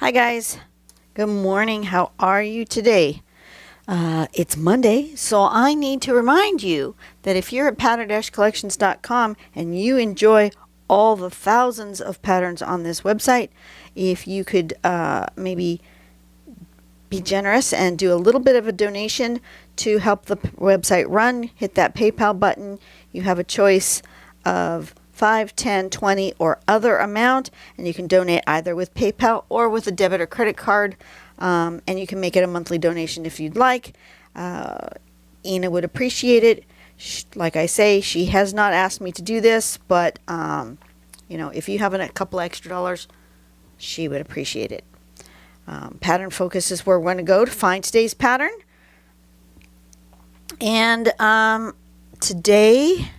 Hi guys, good morning. How are you today? It's Monday, so I need to remind you that if you're at pattern-collections.com and you enjoy all the thousands of patterns on this website, if you could maybe be generous and do a little bit of a donation to help the website run, hit that PayPal button. You have a choice of 5, 10, 20, or other amount, and you can donate either with PayPal or with a debit or credit card, and you can make it a monthly donation if you'd like. Ina would appreciate it. Like I say, she has not asked me to do this, but if you have a couple extra dollars, she would appreciate it. Pattern focus is where we're going to go to find today's pattern, and today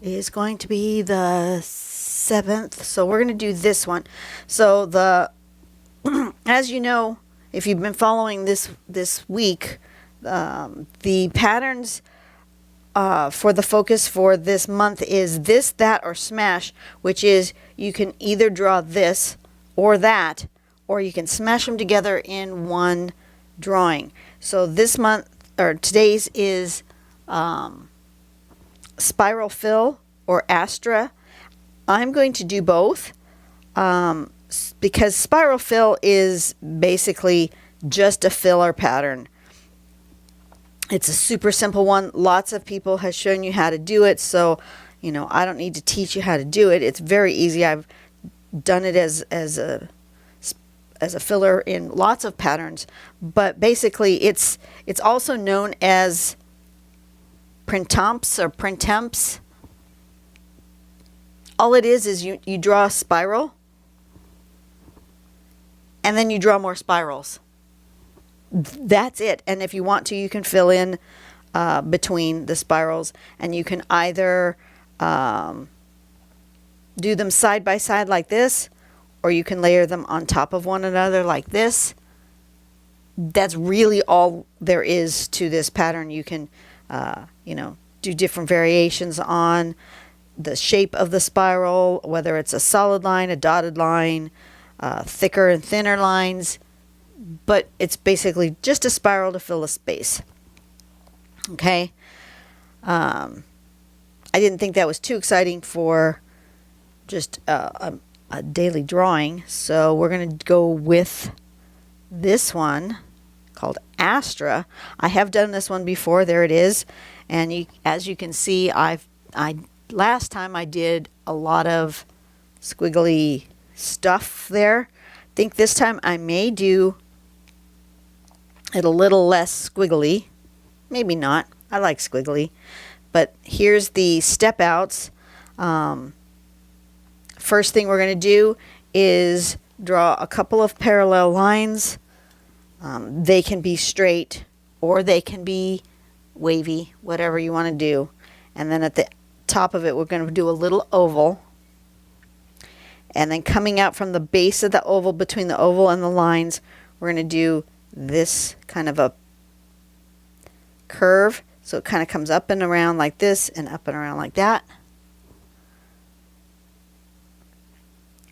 is going to be the 7th, so we're going to do this one. So as you know, if you've been following this week, the patterns for the focus for this month is this, that, or smash, which is you can either draw this or that, or you can smash them together in one drawing. So this month, or today's, is Spiral Fill or Astra. I'm going to do both because Spiral Fill is basically just a filler pattern. It's a super simple one. Lots of people have shown you how to do it, so I don't need to teach you how to do it. It's very easy. I've done it as a filler in lots of patterns, but basically it's also known as printemps or printemps. All it is you draw a spiral and then you draw more spirals. That's it. And if you want to, you can fill in between the spirals, and you can either do them side by side like this, or you can layer them on top of one another like this. That's really all there is to this pattern. You can do different variations on the shape of the spiral, whether it's a solid line, a dotted line, thicker and thinner lines, but it's basically just a spiral to fill a space. Okay. I didn't think that was too exciting for just a daily drawing, so we're going to go with this one called Astra. I have done this one before. There it is. And as you can see, last time I did a lot of squiggly stuff there. I think this time I may do it a little less squiggly. Maybe not. I like squiggly. But here's the step outs. First thing we're going to do is draw a couple of parallel lines. They can be straight or they can be wavy, whatever you want to do. And then at the top of it, we're going to do a little oval. And then coming out from the base of the oval, between the oval and the lines, we're going to do this kind of a curve. So it kind of comes up and around like this and up and around like that.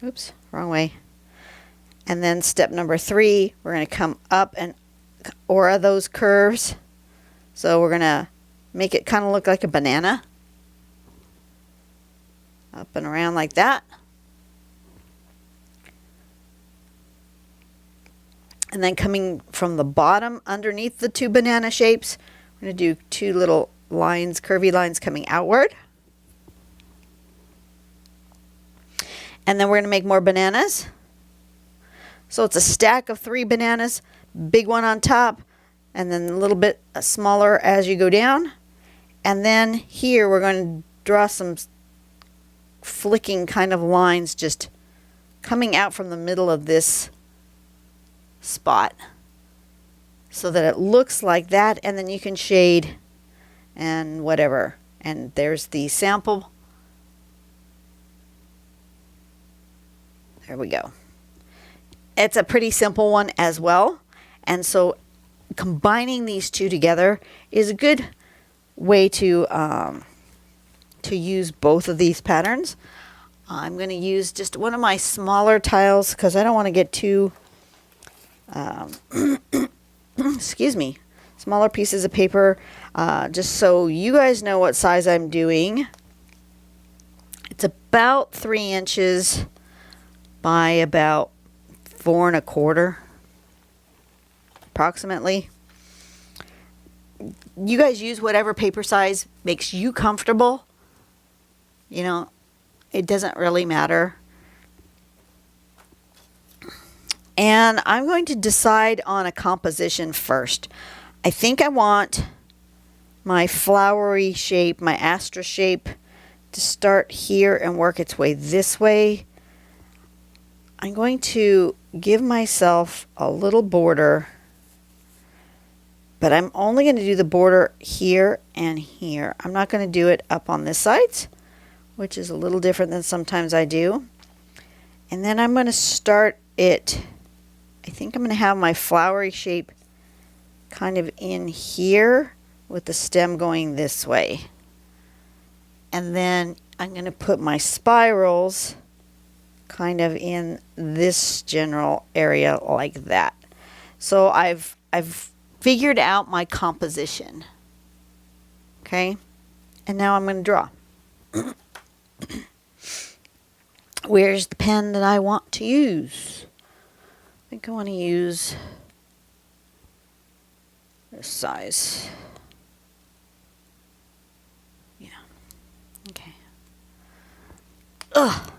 Oops, wrong way. And then step number 3, we're going to come up and aura those curves. So we're going to make it kind of look like a banana. Up and around like that. And then coming from the bottom underneath the two banana shapes, we're going to do 2 little lines, curvy lines coming outward. And then we're going to make more bananas. So it's a stack of 3 bananas, big one on top, and then a little bit smaller as you go down. And then here we're going to draw some flicking kind of lines just coming out from the middle of this spot so that it looks like that, and then you can shade and whatever. And there's the sample. There we go. It's a pretty simple one as well, and so combining these two together is a good way to use both of these patterns. I'm going to use just one of my smaller tiles because I don't want to get too, excuse me, smaller pieces of paper, just so you guys know what size I'm doing. It's about 3 inches by about 4 1/4, approximately. You guys use whatever paper size makes you comfortable. You know, it doesn't really matter. And I'm going to decide on a composition first. I think I want my flowery shape, my Astra shape, to start here and work its way this way. I'm going to give myself a little border, but I'm only going to do the border here and here. I'm not going to do it up on this side, which is a little different than sometimes I do. And then I'm going to start it, I think I'm going to have my flowery shape kind of in here with the stem going this way. And then I'm going to put my spirals kind of in this general area like that. So I've figured out my composition. Okay? And now I'm going to draw. Where's the pen that I want to use? I think I want to use this size. Yeah. Okay. Ugh.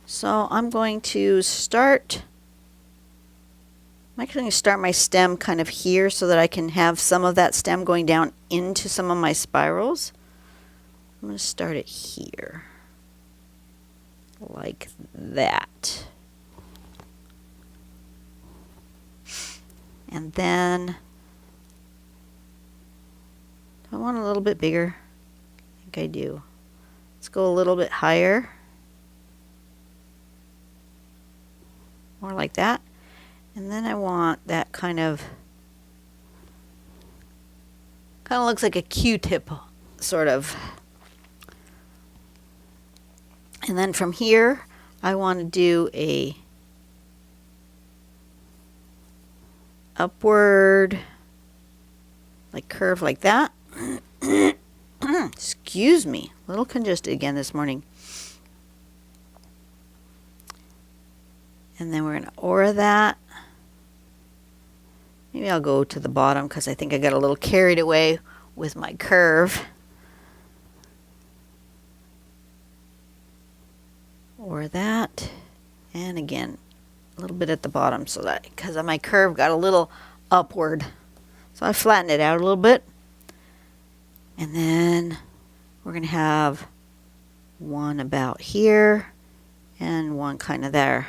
So I'm going to start, I'm actually going to start my stem kind of here so that I can have some of that stem going down into some of my spirals. I'm going to start it here, like that. And then I want a little bit bigger. I think I do. Let's go a little bit higher. More like that. And then I want that kind of looks like a Q-tip, sort of. And then from here, I want to do a upward, like curve like that. Excuse me, a little congested again this morning. And then we're going to aura that. Maybe I'll go to the bottom because I think I got a little carried away with my curve. Aura that. And again, a little bit at the bottom so that, because my curve got a little upward. So I flattened it out a little bit. And then we're going to have one about here and one kind of there.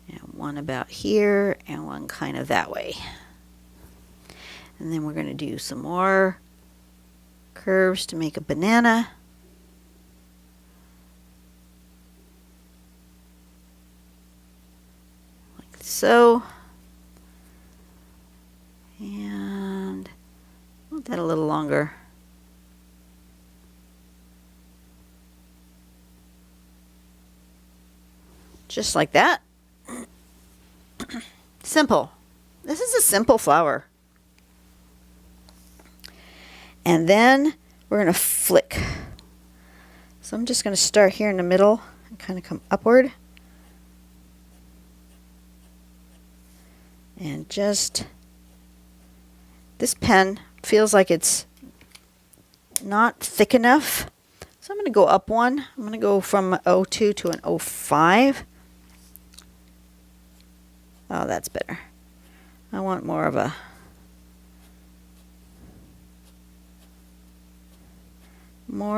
And one about here and one kind of that way. And then we're going to do some more curves to make a banana. Like so. And I want that a little longer. Just like that. Simple. This is a simple flower. And then we're going to flick. So I'm just going to start here in the middle and kind of come upward. And just, this pen feels like it's not thick enough. So I'm going to go up one. I'm going to go from 02 to an 05. Oh, that's better. I want more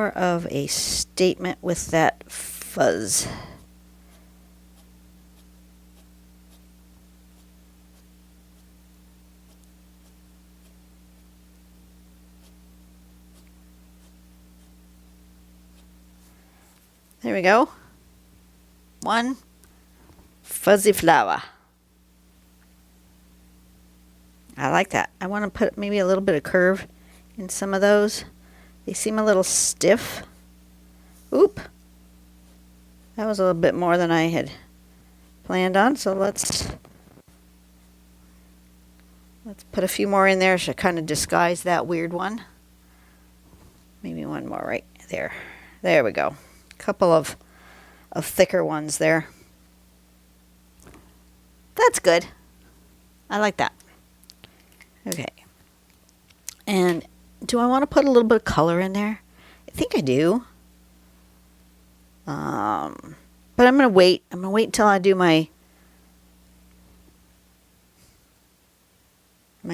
of a statement with that fuzz. There we go. One fuzzy flower. I like that. I want to put maybe a little bit of curve in some of those They seem a little stiff. Oop. That was a little bit more than I had planned on, so let's put a few more in there to kind of disguise that weird one. Maybe one more right there. There we go. A couple of thicker ones there. That's good. I like that. Okay. And do I want to put a little bit of color in there? I think I do. But I'm going to wait. I'm going to wait until I do my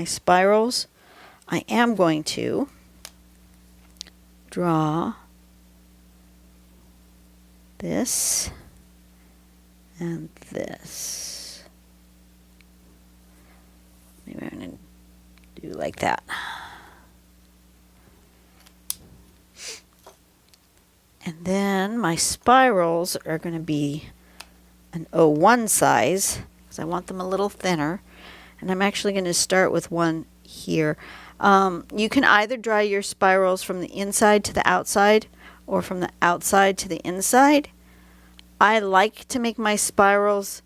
spirals. I am going to draw this and this. Maybe I'm going to do like that. And then my spirals are going to be an 01 size because I want them a little thinner. And I'm actually going to start with one here. You can either draw your spirals from the inside to the outside or from the outside to the inside. I like to make my spirals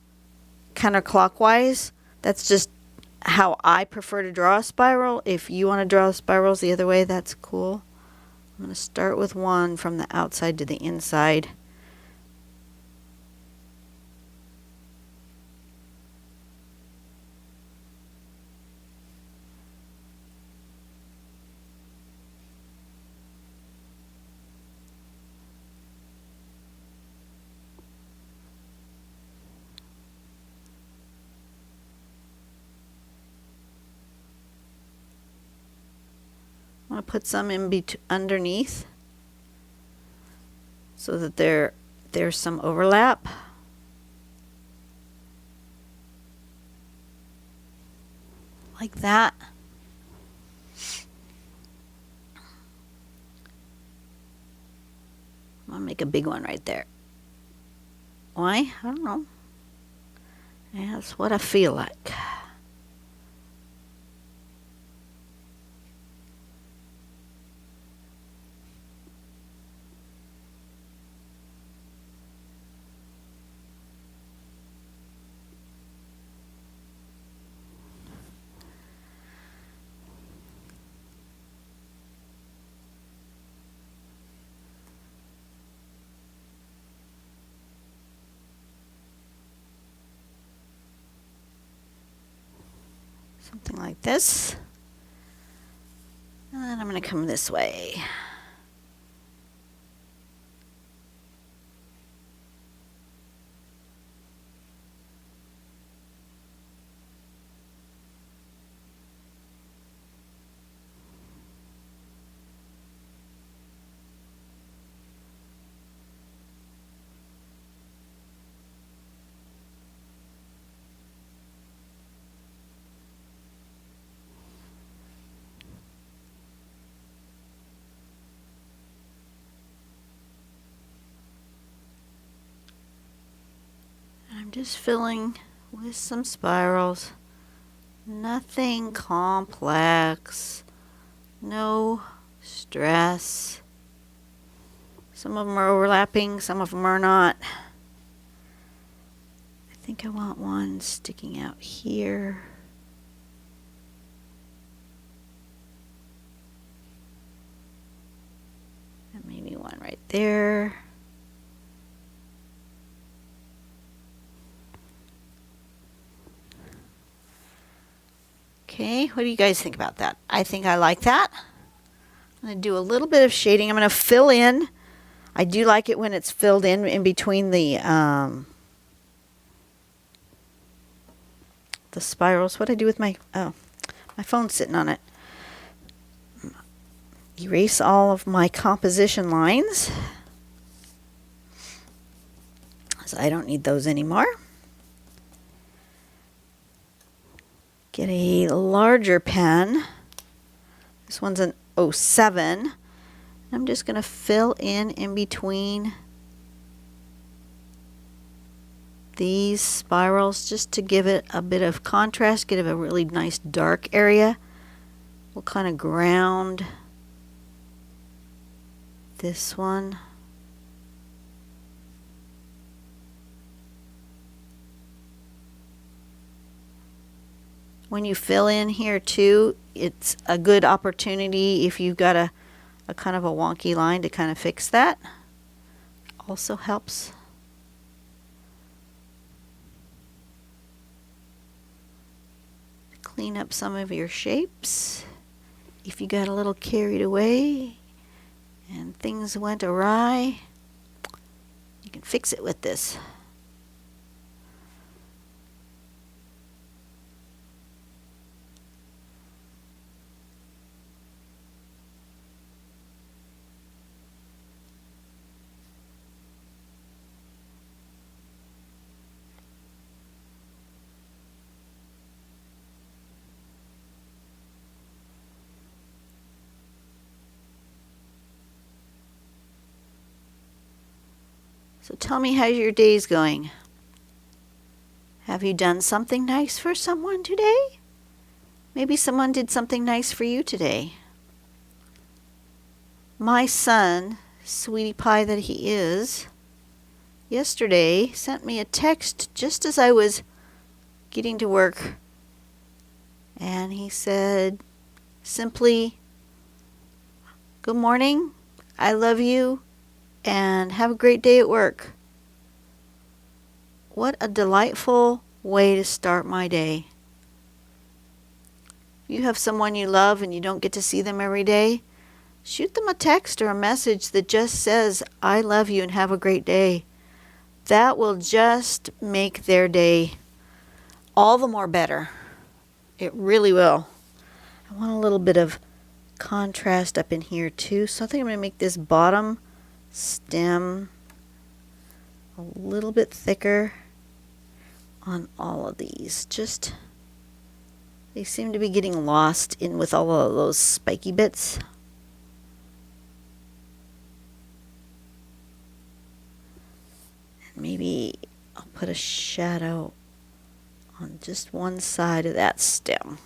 counterclockwise. That's just how I prefer to draw a spiral. If you want to draw spirals the other way, that's cool. I'm going to start with one from the outside to the inside. I want to put some in underneath so that there's some overlap. Like that. I'm going to make a big one right there. Why? I don't know. Yeah, that's what I feel like. Something like this. And then I'm going to come this way. I'm just filling with some spirals. Nothing complex. No stress. Some of them are overlapping, some of them are not. I think I want one sticking out here. And maybe one right there. Okay, what do you guys think about that? I think I like that. I'm going to do a little bit of shading. I'm going to fill in. I do like it when it's filled in between the spirals. What do I do with my phone's sitting on it. Erase all of my composition lines. So I don't need those anymore. Get a larger pen. This one's an 07. I'm just going to fill in between these spirals just to give it a bit of contrast, give it a really nice dark area. We'll kind of ground this one. When you fill in here too, it's a good opportunity if you've got a kind of a wonky line to kind of fix that. Also helps. Clean up some of your shapes. If you got a little carried away and things went awry, you can fix it with this. So tell me how your day's going. Have you done something nice for someone today? Maybe someone did something nice for you today. My son, sweetie pie that he is, yesterday sent me a text just as I was getting to work. And he said simply, "Good morning, I love you, and have a great day at work." What a delightful way to start my day. If you have someone you love and you don't get to see them every day, shoot them a text or a message that just says, "I love you and have a great day." That will just make their day all the more better. It really will. I want a little bit of contrast up in here too, so I think I'm going to make this bottom stem a little bit thicker on all of these. Just, they seem to be getting lost in with all of those spiky bits. And maybe I'll put a shadow on just one side of that stem.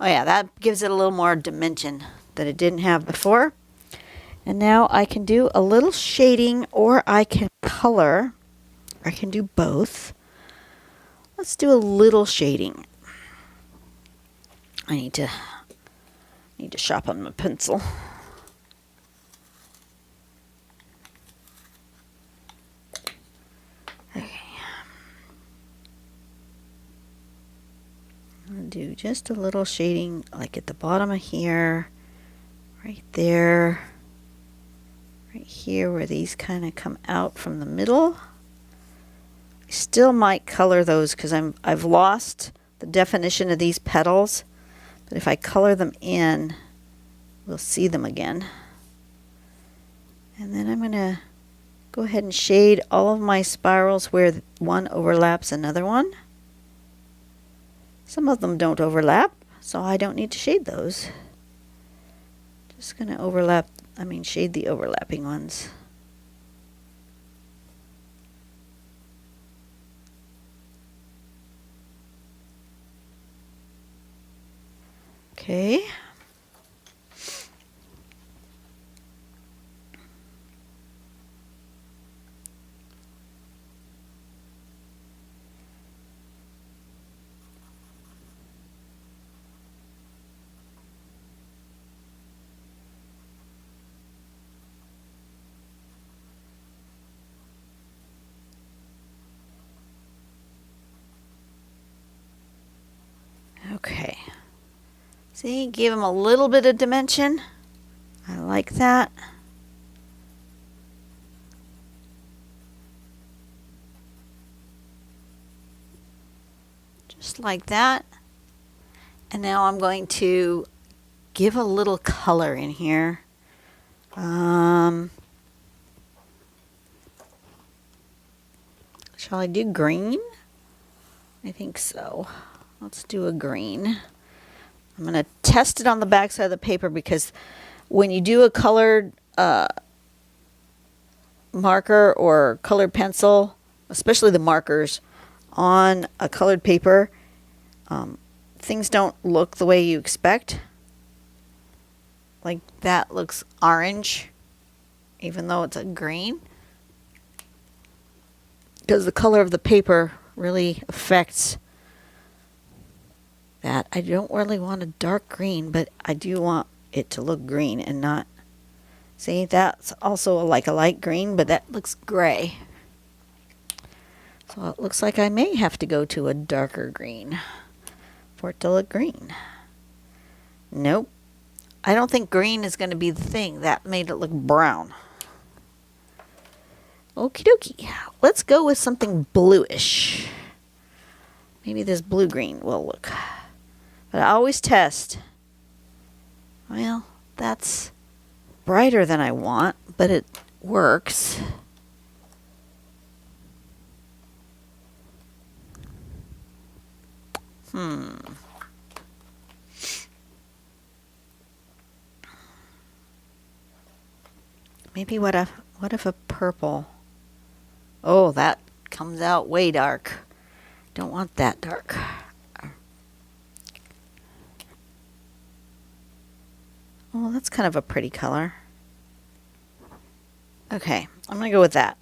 Oh yeah, that gives it a little more dimension that it didn't have before. And now I can do a little shading, or I can color. I can do both. Let's do a little shading. I need to sharpen my pencil. Okay. I'll do just a little shading, like at the bottom of here, right there, right here where these kind of come out from the middle. I still might color those because I've lost the definition of these petals, but if I color them in, we'll see them again. And then I'm going to go ahead and shade all of my spirals where one overlaps another one. Some of them don't overlap, so I don't need to shade those. Just going to shade the overlapping ones. Okay. Okay. See, give them a little bit of dimension. I like that. Just like that. And now I'm going to give a little color in here. Shall I do green? I think so. Let's do a green. I'm going to test it on the back side of the paper, because when you do a colored marker or colored pencil, especially the markers on a colored paper, things don't look the way you expect. Like that looks orange, even though it's a green. Because the color of the paper really affects that. I don't really want a dark green, but I do want it to look green and not... See, that's also like a light green, but that looks gray. So it looks like I may have to go to a darker green for it to look green. Nope. I don't think green is going to be the thing. That made it look brown. Okie dokie. Let's go with something bluish. Maybe this blue-green will look. But I always test. Well, that's brighter than I want, but it works. Maybe what if a purple? Oh, that comes out way dark. Don't want that dark. Oh, that's kind of a pretty color. Okay, I'm going to go with that.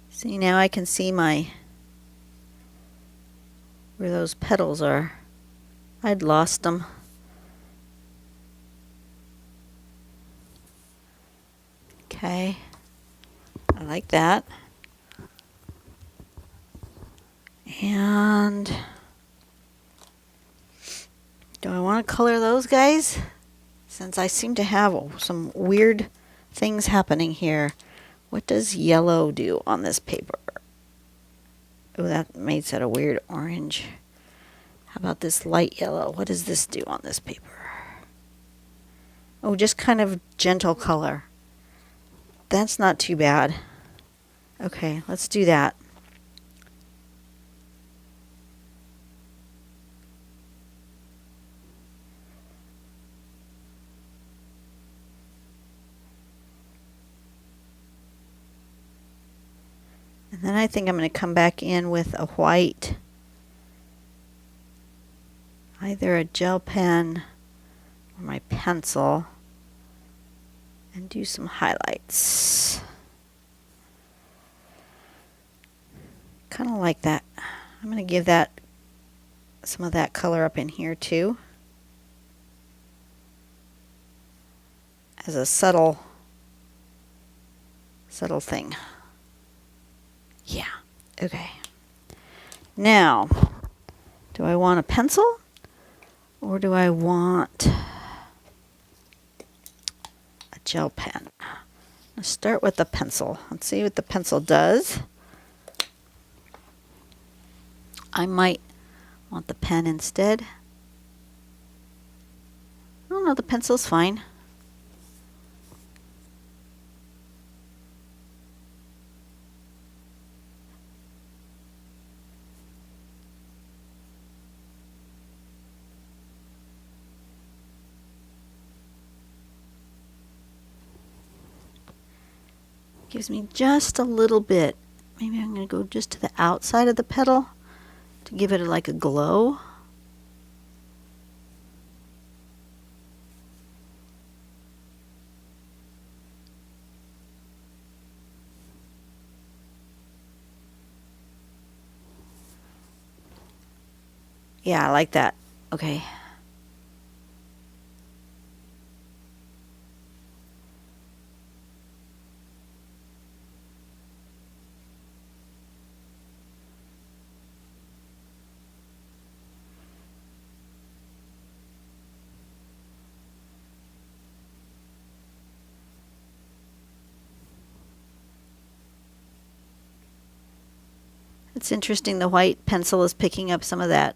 See, now I can see where those petals are. I'd lost them. Okay, I like that. And do I want to color those guys? Since I seem to have some weird things happening here. What does yellow do on this paper? Oh, that makes it a weird orange. How about this light yellow? What does this do on this paper? Oh, just kind of gentle color. That's not too bad. Okay, let's do that. And then I think I'm going to come back in with a white, either a gel pen or my pencil, and do some highlights. Kind of like that. I'm going to give that some of that color up in here too, as a subtle thing. Yeah, okay. Now, do I want a pencil or do I want a gel pen? Let's start with the pencil. Let's see what the pencil does. I might want the pen instead. Oh no, the pencil's fine. Gives me just a little bit. Maybe I'm going to go just to the outside of the petal to give it like a glow. Yeah, I like that. Okay. It's interesting, the white pencil is picking up some of that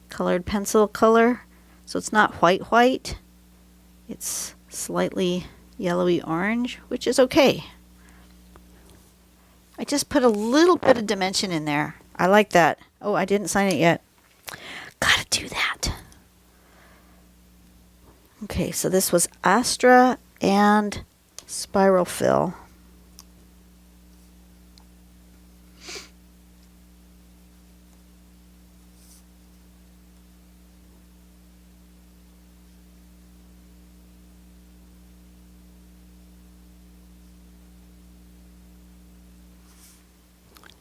colored pencil color. So it's not white. It's slightly yellowy orange, which is okay. I just put a little bit of dimension in there. I like that. Oh, I didn't sign it yet. Gotta do that. Okay, so this was Astra and spiral fill.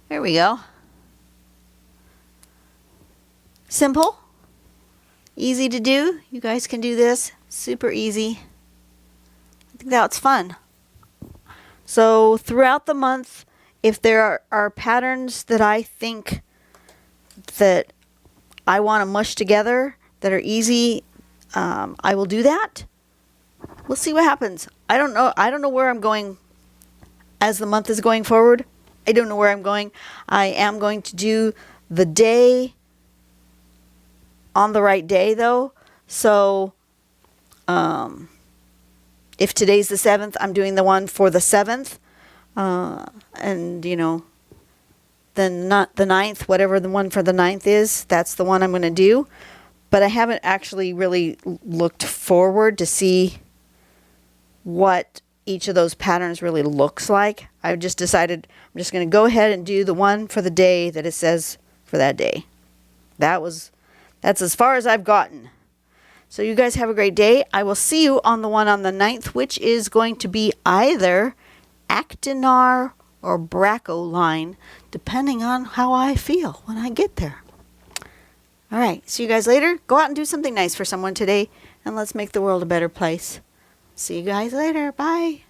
There we go. Simple, easy to do. You guys can do this. Super easy. I think that's fun. So throughout the month, if there are patterns that I think that I want to mush together that are easy, I will do that. We'll see what happens. I don't know where I'm going as the month is going forward. I don't know where I'm going. I am going to do the day on the right day, though. So if today's the 7th, I'm doing the one for the 7th. And, you know, then not the 9th, whatever the one for the 9th is, that's the one I'm going to do. But I haven't actually really looked forward to see what each of those patterns really looks like. I've just decided I'm just going to go ahead and do the one for the day that it says for that day. That's as far as I've gotten. So you guys have a great day. I will see you on the one on the 9th, which is going to be either Actinar or Braco line, depending on how I feel when I get there. All right, see you guys later. Go out and do something nice for someone today, and let's make the world a better place. See you guys later. Bye.